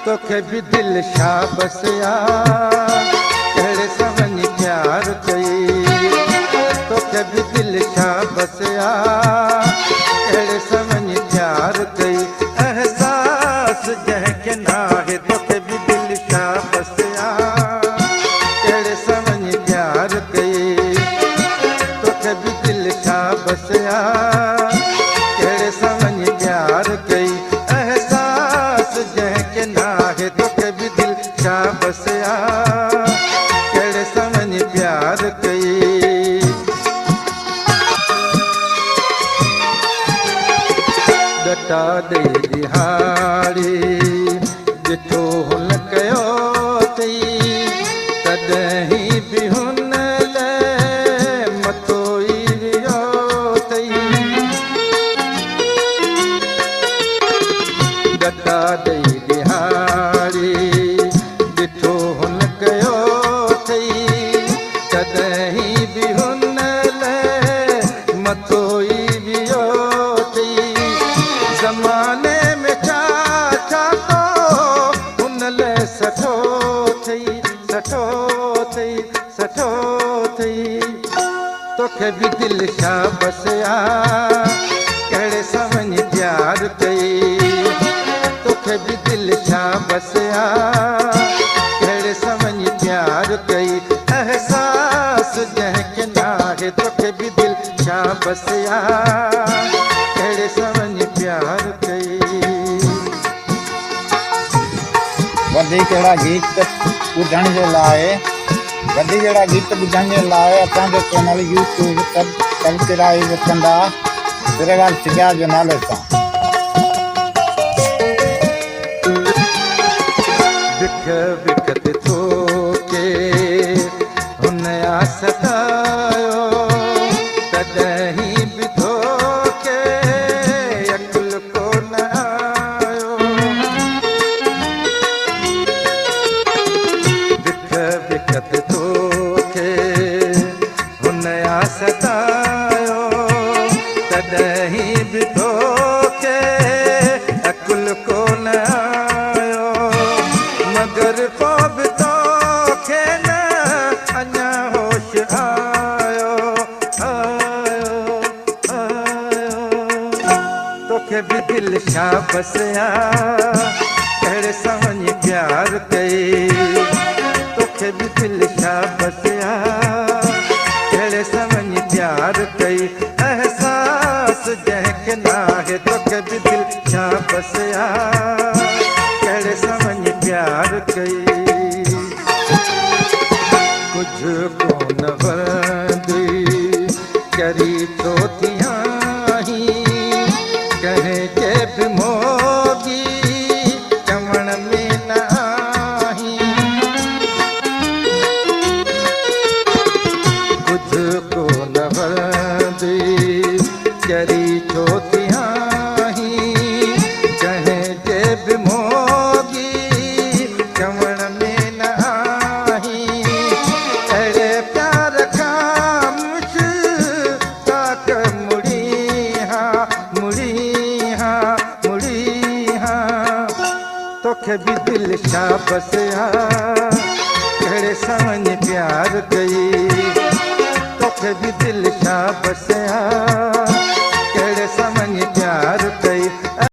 तोखे भी दिल छा बसिया कहिड़े सवनी प्यार कई तोखे भी दिल छा बसिया कहिड़े सवनी प्यार कई एहसास जंहिंखे नाहे तोखे भी दिल छा बसिया कहिड़े सवनी प्यार कई तोखे भी दिल छा बसिया कहिड़े सवनी प्यार कई एहसास जंहिंखे नाहे तोखे भी दिल छा बसिया कहिड़े सवनी प्यार कई डटा ॾेई ॾिहाड़ी ॾिठो हुन कयो अथई तॾहिं बि हुन लाइ मथो ई वियो अथई डटा ॾेई ॾिहाड़ी ॾिठो हुन कयो अथई तॾहिं बि हुन लाइ मथो ई वियो अथई ज़माने में छा छा को हुन लाइ सठो अथई सठो अथई सठो अथई तोखे भी दिल छा बसिया कहिड़े सवनी प्यार कई तोखे भी दिल छा बसिया कहिड़े सवनी प्यार कई एहसास जंहिंखे नाहे तोखे भी दिल छा बसिया कहिड़े सवनी प्यार कई वधीक अहिड़ा गीत ॿुधण जे लाइ वधीक अहिड़ा गीत ॿुधण जे लाइ असांजो चैनल यूट्यूब सब्सक्राइब कंदा सिरेवाल सिंगार जे नाले सां बिख बिख ते थोके हुन सतायो तॾहिं बि थोके अकुल कोन आयो बिख बिख ते थोके हुन सतायो तॾहिं बि थोके अकुल कोन आयो मगर पोइ बि तोखे न अञा होश आयो आयो आयो तोखे भी दिल छा बसिया कहिड़े सवनी प्यार कई तोखे भी दिल छा बसिया कहिड़े सवनी प्यार कई एहसास जंहिंखे नाहे तोखे भी दिल छा बसिया कहिड़े सवनी प्यार कई कुझु कोन वरंदी करी थो थियाहीं कंहिंखे बि मोगी चवण में न आहीं कुझु कोन वरंदी करी थो थियाहीं कंहिंखे बि मोगी चवण में न आहीं अहिड़े प्यार खां मुश्ताक मुड़ी हाँ तोखे भी दिल छा बसिया कहिड़े सवनी प्यार कई तोखे भी दिल छा बसिया